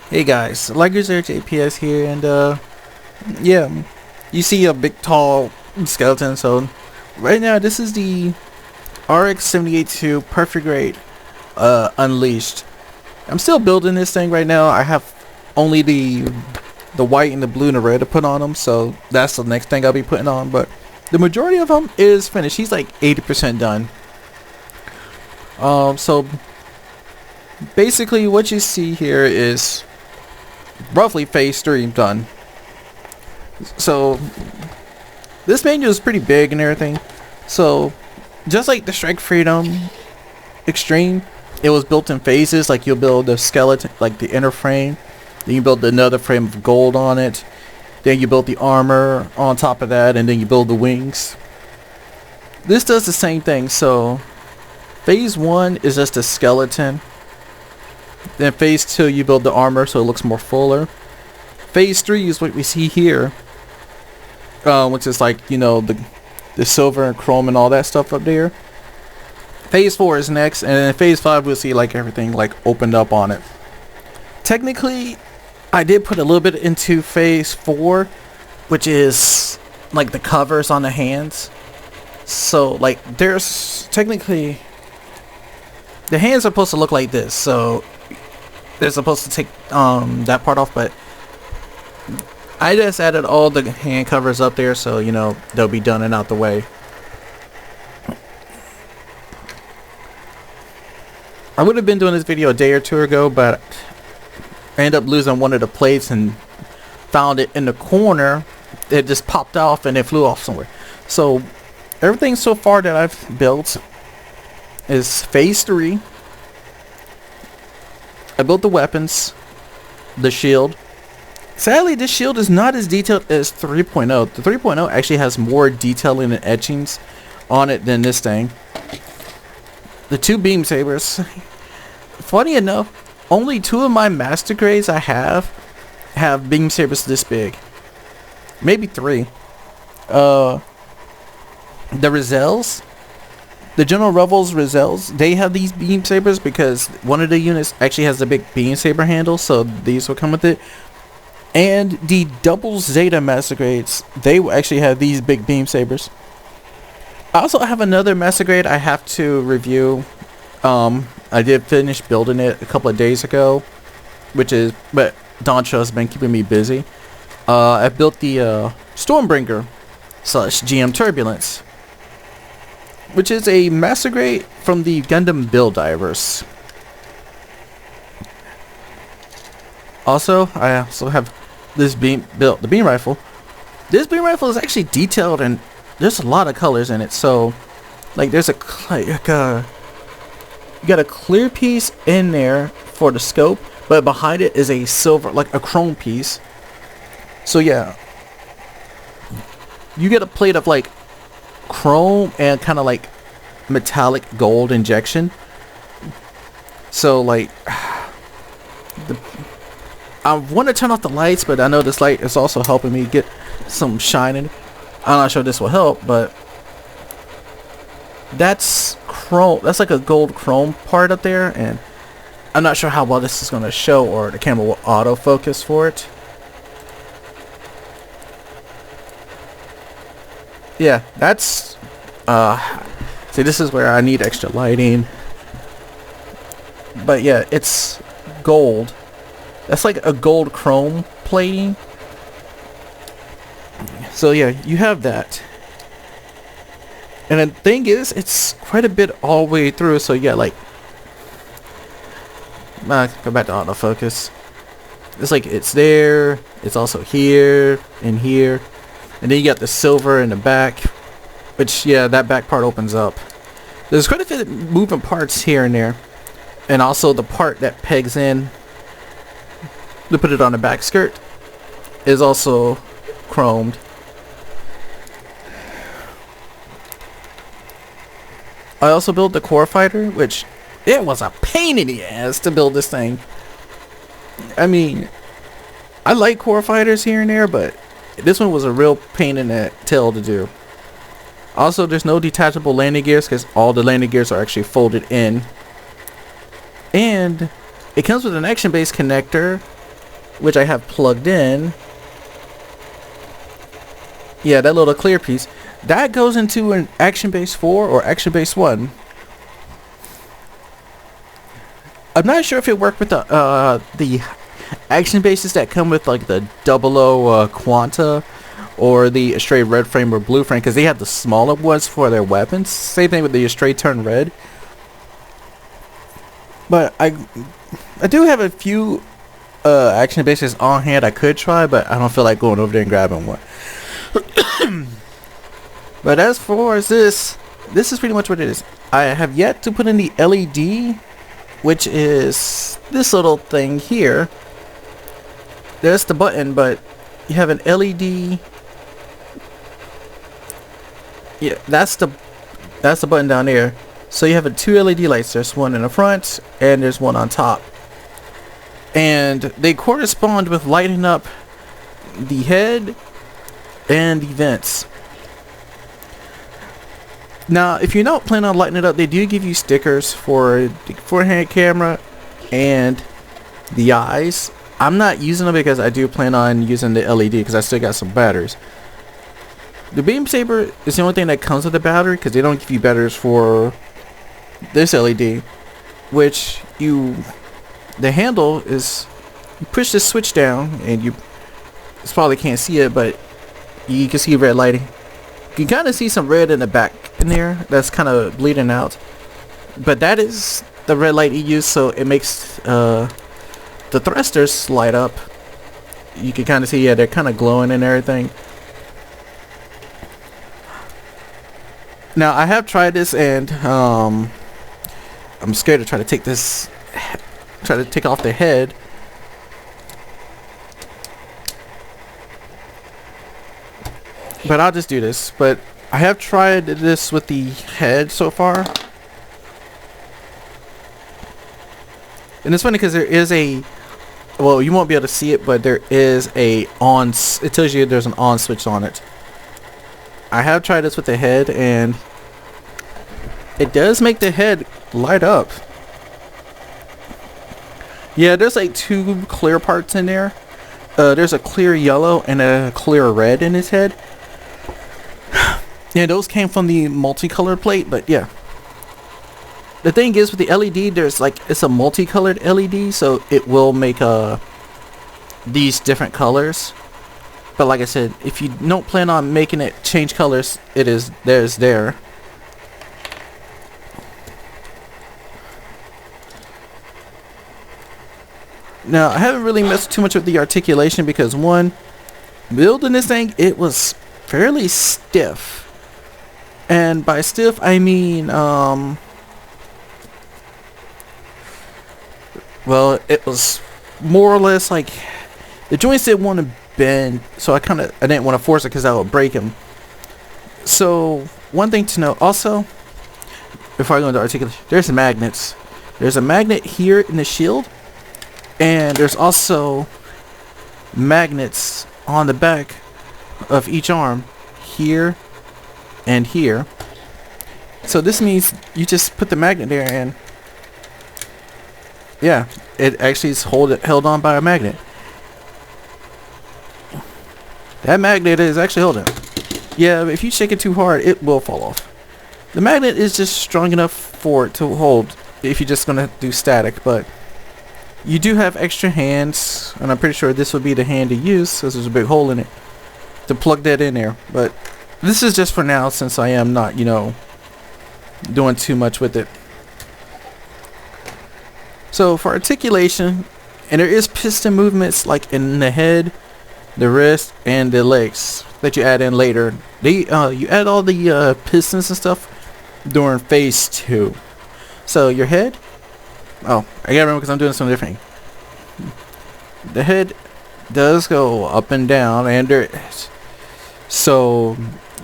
Hey guys, RX-78-2 here, and yeah, you see a big tall skeleton. So right now, this is the RX-78-2 Perfect Grade Unleashed. I'm still building this thing right now. I have only the white and the blue and the red to put on them, so that's the next thing I'll be putting on. But the majority of them is finished. He's like 80% done. So basically, what you see here is roughly phase 3 done. So this menu is pretty big and everything. So just like the Strike Freedom Extreme, it was built in phases. Like you'll build the skeleton, like the inner frame, then you build another frame of gold on it, then you build the armor on top of that, and then you build the wings. This does the same thing. So phase 1 is just a skeleton. Then phase 2 you build the armor so it looks more fuller. Phase 3 is what we see here, which is like, you know, the silver and chrome and all that stuff up there. Phase 4 is next, and then phase 5 we'll see like everything like opened up on it. Technically, I did put a little bit into phase 4, which is like the covers on the hands. So like there's technically the hands are supposed to look like this, so they're supposed to take that part off, but I just added all the hand covers up there, so you know they'll be done and out the way. I would have been doing this video a day or two ago, but I ended up losing one of the plates and found it in the corner. It just popped off and it flew off somewhere. So everything so far that I've built is phase 3. I built the weapons, the shield. Sadly, this shield is not as detailed as 3.0. The 3.0 actually has more detailing and etchings on it than this thing. The 2 beam sabers. Funny enough, only 2 of my master grades I have beam sabers this big. Maybe 3. The Rizels. The General Rebels Rizels, they have these beam sabers because one of the units actually has a big beam saber handle, so these will come with it. And the Double Zeta Master Grades, they will actually have these big beam sabers. I also have another Master Grade I have to review. I did finish building it a couple of days ago, but Doncho has been keeping me busy. I built the Stormbringer / GM Turbulence, which is a master grade from the Gundam Build Diverse. Also, I also have this the beam rifle. This beam rifle is actually detailed and there's a lot of colors in it. So, like, there's you got a clear piece in there for the scope, but behind it is a silver, like a chrome piece. So yeah, you get a plate of like chrome and kind of like metallic gold injection. So like I want to turn off the lights, but I know this light is also helping me get some shining. I'm not sure this will help, but that's chrome. That's like a gold chrome part up there, and I'm not sure how well this is going to show, or the camera will autofocus for it. Yeah, that's see, this is where I need extra lighting. But yeah, it's gold. That's like a gold chrome plating. So yeah, you have that. And the thing is, it's quite a bit all the way through. So yeah, like go back to autofocus. It's like it's there. It's also here and here. And then you got the silver in the back, which, yeah, that back part opens up. There's quite a few moving parts here and there. And also the part that pegs in to put it on the back skirt is also chromed. I also built the core fighter, which it was a pain in the ass to build this thing. I mean, I like core fighters here and there, but this one was a real pain in the tail to do. Also, there's no detachable landing gears because all the landing gears are actually folded in. And it comes with an action-based connector which I have plugged in. Yeah, that little clear piece. That goes into an Action Base 4 or Action Base 1. I'm not sure if it worked with the action bases that come with like the 00 Quanta or the Astray Red Frame or Blue Frame, because they have the smaller ones for their weapons. Same thing with the Astray Turn Red. But I do have a few action bases on hand I could try, but I don't feel like going over there and grabbing one. But as far as this is pretty much what it is. I have yet to put in the LED, which is this little thing here. There's the button, but you have an LED. Yeah, that's the button down there. So you have two LED lights. There's one in the front and there's one on top. And they correspond with lighting up the head and the vents. Now, if you're not planning on lighting it up, they do give you stickers for the forehand camera and the eyes. I'm not using them because I do plan on using the LED because I still got some batteries. The beam saber is the only thing that comes with the battery, because they don't give you batteries for this LED, which the handle is, you push this switch down and you probably can't see it, but you can see red lighting. You can kind of see some red in the back in there that's kind of bleeding out, but that is the red light you use, so it makes the thrusters light up. You can kind of see, yeah, they're kind of glowing and everything. Now I have tried this, and I'm scared to try to take off the head. But I'll just do this. But I have tried this with the head so far. And it's funny because there is a, well, you won't be able to see it, but there is a on, it tells you there's an on switch on it. I have tried this with the head, and it does make the head light up. Yeah, there's like two clear parts in there. There's a clear yellow and a clear red in his head. Yeah, those came from the multicolored plate, but yeah. The thing is with the LED, there's like, it's a multicolored LED, so it will make these different colors. But like I said, if you don't plan on making it change colors, there's there. Now, I haven't really messed too much with the articulation because, one, building this thing, it was fairly stiff. And by stiff, I mean, well, it was more or less like, the joints didn't want to bend, so I didn't want to force it because that would break them. So, one thing to know also, before I go into articulation, there's magnets. There's a magnet here in the shield, and there's also magnets on the back of each arm, here and here. So this means you just put the magnet there, and yeah, it actually is held on by a magnet. That magnet is actually holding it. Yeah, if you shake it too hard, it will fall off. The magnet is just strong enough for it to hold if you're just gonna do static, but you do have extra hands, and I'm pretty sure this would be the hand to use because there's a big hole in it to plug that in there. But this is just for now, since I am not, doing too much with it. So for articulation, and there is piston movements like in the head, the wrist, and the legs that you add in later. You add all the pistons and stuff during phase 2. So your head, oh, I gotta remember because I'm doing something different. The head does go up and down, and there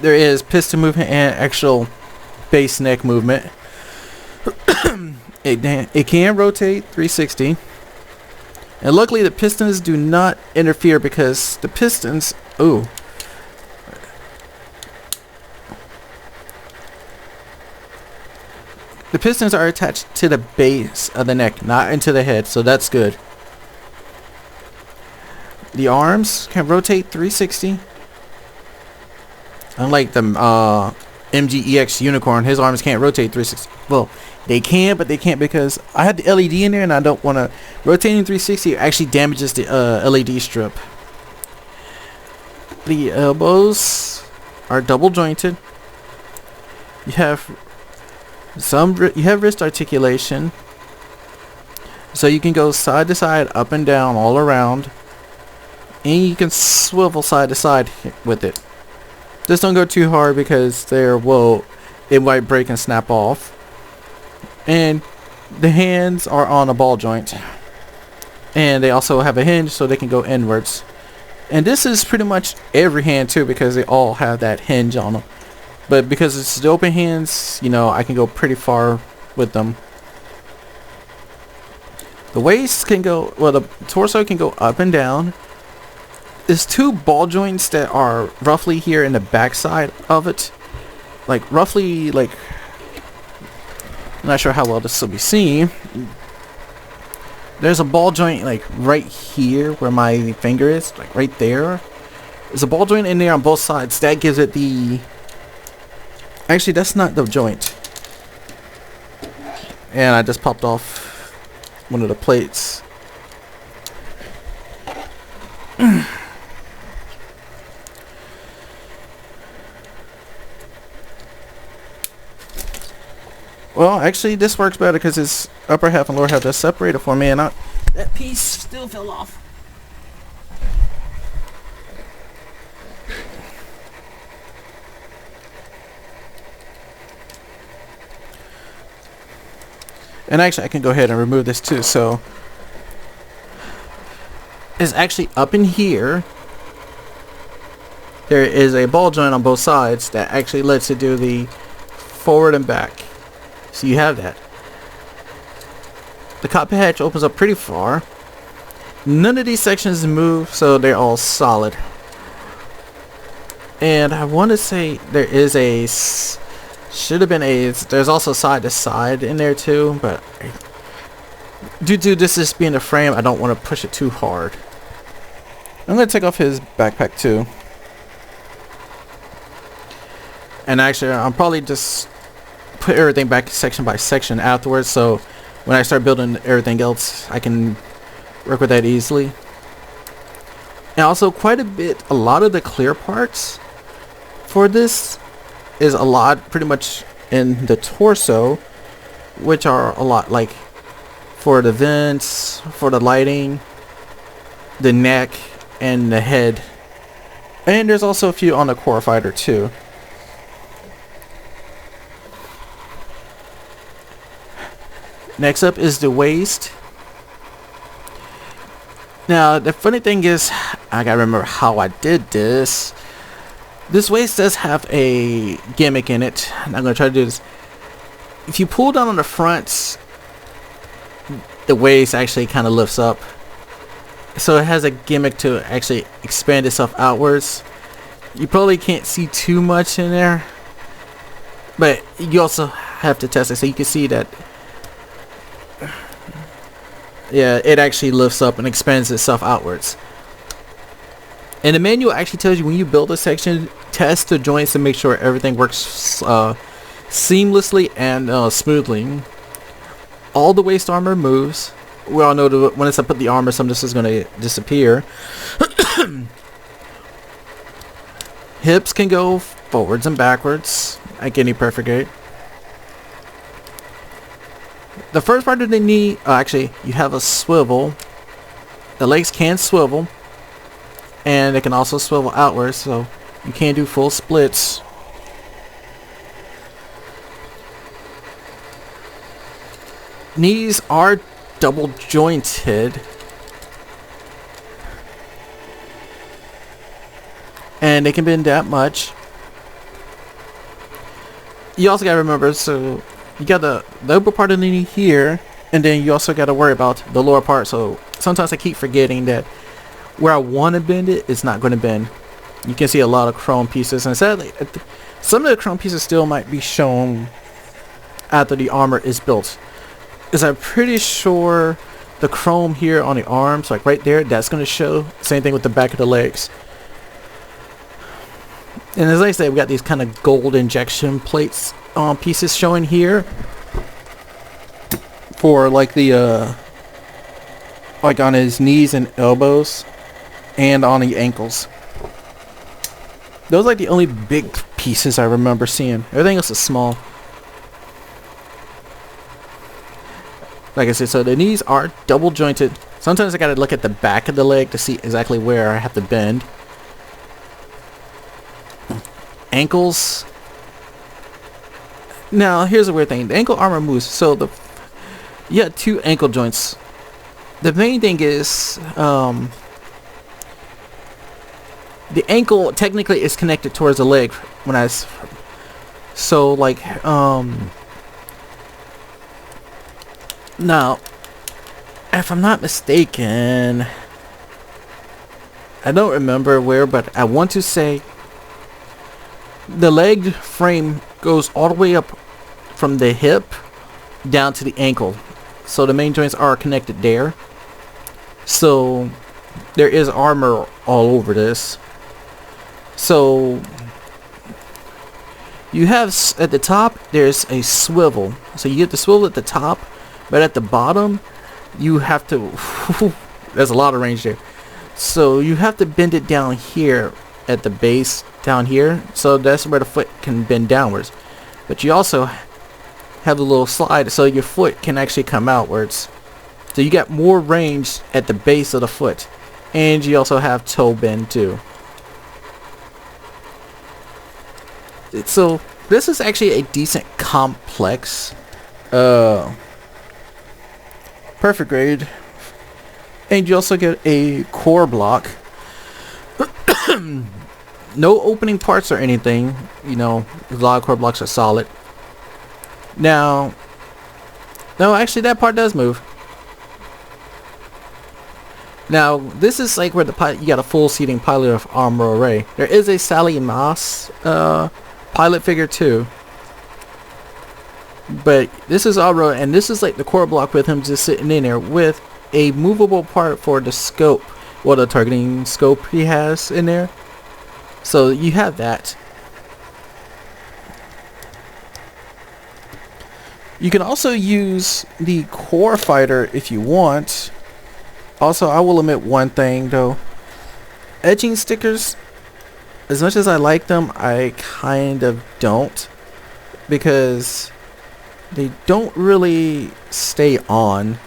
is piston movement and actual base neck movement. It can rotate 360, and luckily the pistons do not interfere because the pistons, the pistons are attached to the base of the neck, not into the head, so that's good. The arms can rotate 360. Unlike the MGEX Unicorn, his arms can't rotate 360. Well, they can, but they can't because I had the LED in there and I don't want to. Rotating 360 actually damages the LED strip. The elbows are double jointed. You have wrist articulation, so you can go side to side, up and down, all around, and you can swivel side to side with it. Just don't go too hard because it might break and snap off. And the hands are on a ball joint, and they also have a hinge so they can go inwards. And this is pretty much every hand too, because they all have that hinge on them. But because it's the open hands, you know, I can go pretty far with them. The waist can go, well, the torso can go up and down. There's two ball joints that are roughly here in the back side of it. Like roughly, like, I'm not sure how well this will be seen. There's a ball joint like right here where my finger is, like right there. There's a ball joint in there on both sides. That gives it the... Actually, that's not the joint. And I just popped off one of the plates. Well, actually, this works better because its upper half and lower half just separated for me, and that piece still fell off. And actually, I can go ahead and remove this too. So, it's actually up in here. There is a ball joint on both sides that actually lets it do the forward and back. So you have that. The cockpit hatch opens up pretty far. None of these sections move, so they're all solid. And I want to say there is a... Should have been a... There's also side to side in there too, but... Due to this just being a frame, I don't want to push it too hard. I'm going to take off his backpack too. And actually, I'm probably just... put everything back section by section afterwards, so when I start building everything else I can work with that easily. And also a lot of the clear parts for this is pretty much in the torso, which are a lot like for the vents, for the lighting, the neck, and the head. And there's also a few on the core fighter too. Next up is the waist. Now, the funny thing is, I gotta remember how I did this. This waist does have a gimmick in it. And I'm gonna try to do this. If you pull down on the front, the waist actually kind of lifts up. So it has a gimmick to actually expand itself outwards. You probably can't see too much in there, but you also have to test it so you can see that. Yeah, it actually lifts up and expands itself outwards. And the manual actually tells you when you build a section, test the joints to make sure everything works seamlessly and smoothly. All the waist armor moves. We all know that when I put the armor, some of this is going to disappear. Hips can go forwards and backwards like any perfect eight. The first part of the knee, actually, you have a swivel. The legs can swivel, and they can also swivel outwards, so you can't do full splits. Knees are double jointed, and they can bend that much. You also gotta remember, so you got the upper part of the knee here, and then you also got to worry about the lower part. So sometimes I keep forgetting that where I want to bend it, it's not going to bend. You can see a lot of chrome pieces, and sadly, some of the chrome pieces still might be shown after the armor is built. Because I'm pretty sure the chrome here on the arms, like right there, that's going to show. Same thing with the back of the legs. And as I said, we got these kind of gold injection plates pieces showing here for like the like on his knees and elbows and on the ankles. Those are like the only big pieces I remember seeing. Everything else is small. Like I said, so the knees are double jointed. Sometimes I gotta look at the back of the leg to see exactly where I have to bend. Ankles. Now, here's a weird thing. The ankle armor moves. So you got 2 ankle joints. The main thing is the ankle technically is connected towards the leg so like now, if I'm not mistaken, I don't remember where, but I want to say the leg frame goes all the way up from the hip down to the ankle. So the main joints are connected there. So there is armor all over this. So you have at the top, there's a swivel. So you get the swivel at the top, but at the bottom you have to there's a lot of range there. So you have to bend it down here at the base down here. So that's where the foot can bend downwards. But you also have a little slide so your foot can actually come outwards. So you got more range at the base of the foot. And you also have toe bend too. So this is actually a decent complex perfect grade. And you also get a core block. No opening parts or anything. You know, a lot of core blocks are solid. Now, no, actually that part does move. Now, this is like where you got a full seating pilot of armor array. There is a Sally Moss pilot figure too. But this is all road, and this is like the core block with him just sitting in there with a movable part for the scope. Well, the targeting scope he has in there. So you have that. You can also use the core fighter if you want. Also, I will admit one thing though. Edging stickers, as much as I like them, I kind of don't. Because they don't really stay on.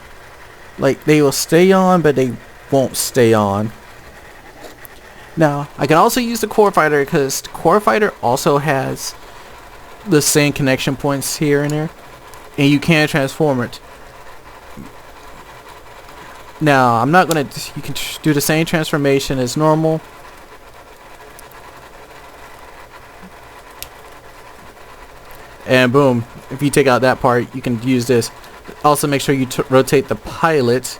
Like, they will stay on, but they won't stay on. Now, I can also use the core fighter because the core fighter also has the same connection points here and there. And you can transform it. Now, I'm not going to... You can do the same transformation as normal. And boom. If you take out that part, you can use this. Also, make sure you rotate the pilot.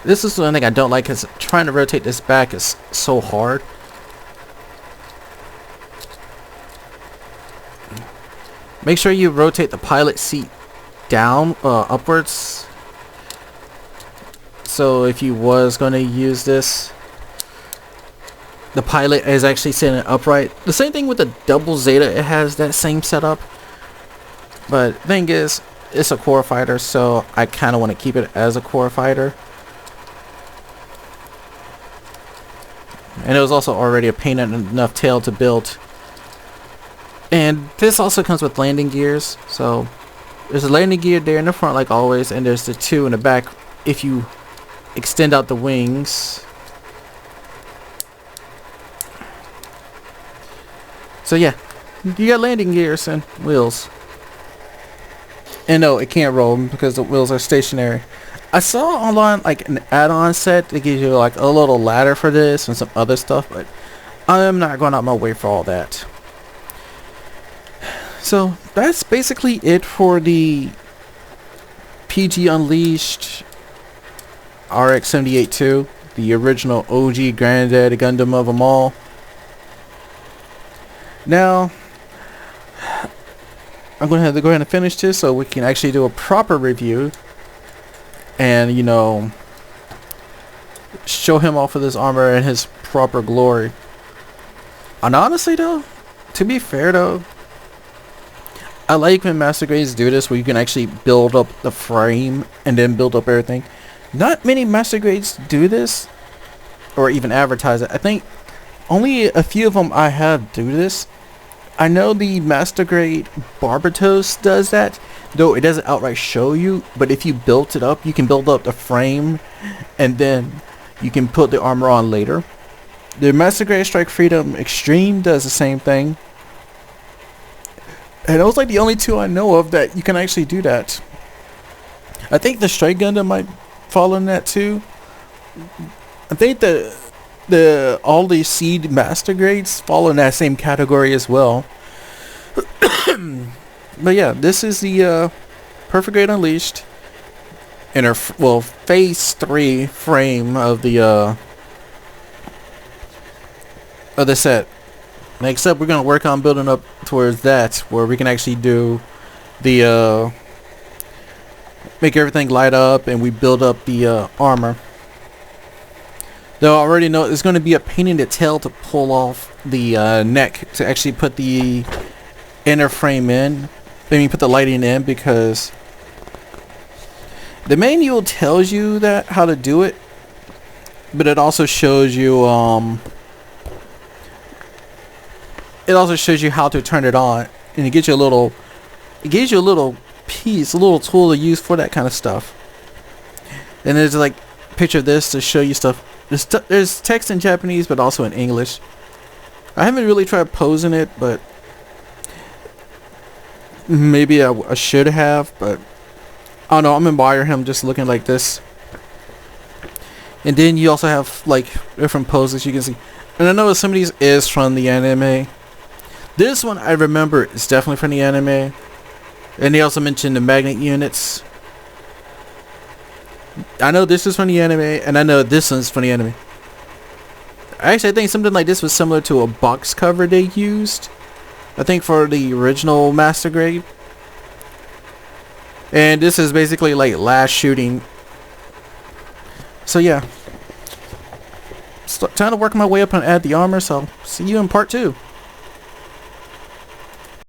This is one thing I don't like, because trying to rotate this back is so hard. Make sure you rotate the pilot seat down, upwards. So if you was going to use this, the pilot is actually sitting upright. The same thing with the double Zeta, it has that same setup. But the thing is, it's a core fighter, so I kind of want to keep it as a core fighter. And it was also already a pain enough tail to build. And this also comes with landing gears. So there's a landing gear there in the front like always, and there's the 2 in the back if you extend out the wings. So yeah, you got landing gears and wheels. And no, it can't roll because the wheels are stationary. I saw online like an add-on set that gives you like a little ladder for this and some other stuff, but I'm not going out my way for all that. So that's basically it for the PG Unleashed RX-78-2, the original OG granddaddy Gundam of them all. Now, I'm going to have to go ahead and finish this so we can actually do a proper review. And, you know, show him off of this armor in his proper glory. And honestly though, to be fair though, I like when master grades do this where you can actually build up the frame and then build up everything. Not many master grades do this or even advertise it. I think only a few of them I have do this. I know the master grade Barbatos does that, though it doesn't outright show you, but if you built it up, you can build up the frame and then you can put the armor on later. The master grade Strike Freedom Extreme does the same thing. And those like the only two I know of that you can actually do that. I think the Strike Gundam might fall in that too. I think all the seed master grades fall in that same category as well. But yeah, this is the Perfect Grade Unleashed in our phase 3 frame of the set. Next up, we're gonna work on building up towards that, where we can actually do the make everything light up, and we build up the armor. Though I already know it's going to be a pain in the tail to pull off the neck to actually put the inner frame in. I mean, put the lighting in, because the manual tells you that how to do it, but it also shows you how to turn it on, and it gives you a little piece, a little tool to use for that kind of stuff. And there's like a picture of this to show you stuff. There's text in Japanese, but also in English. I haven't really tried posing it, but maybe I should have, but I don't know. I'm gonna admire him just looking like this. And then you also have like different poses you can see. And I know some of these is from the anime. This one I remember is definitely from the anime. And they also mentioned the magnet units. I know this is from the anime, and I know this one's from the anime. Actually, I think something like this was similar to a box cover they used, I think, for the original Master Grade. And this is basically like last shooting. So yeah, time to work my way up and add the armor. So see you in part 2.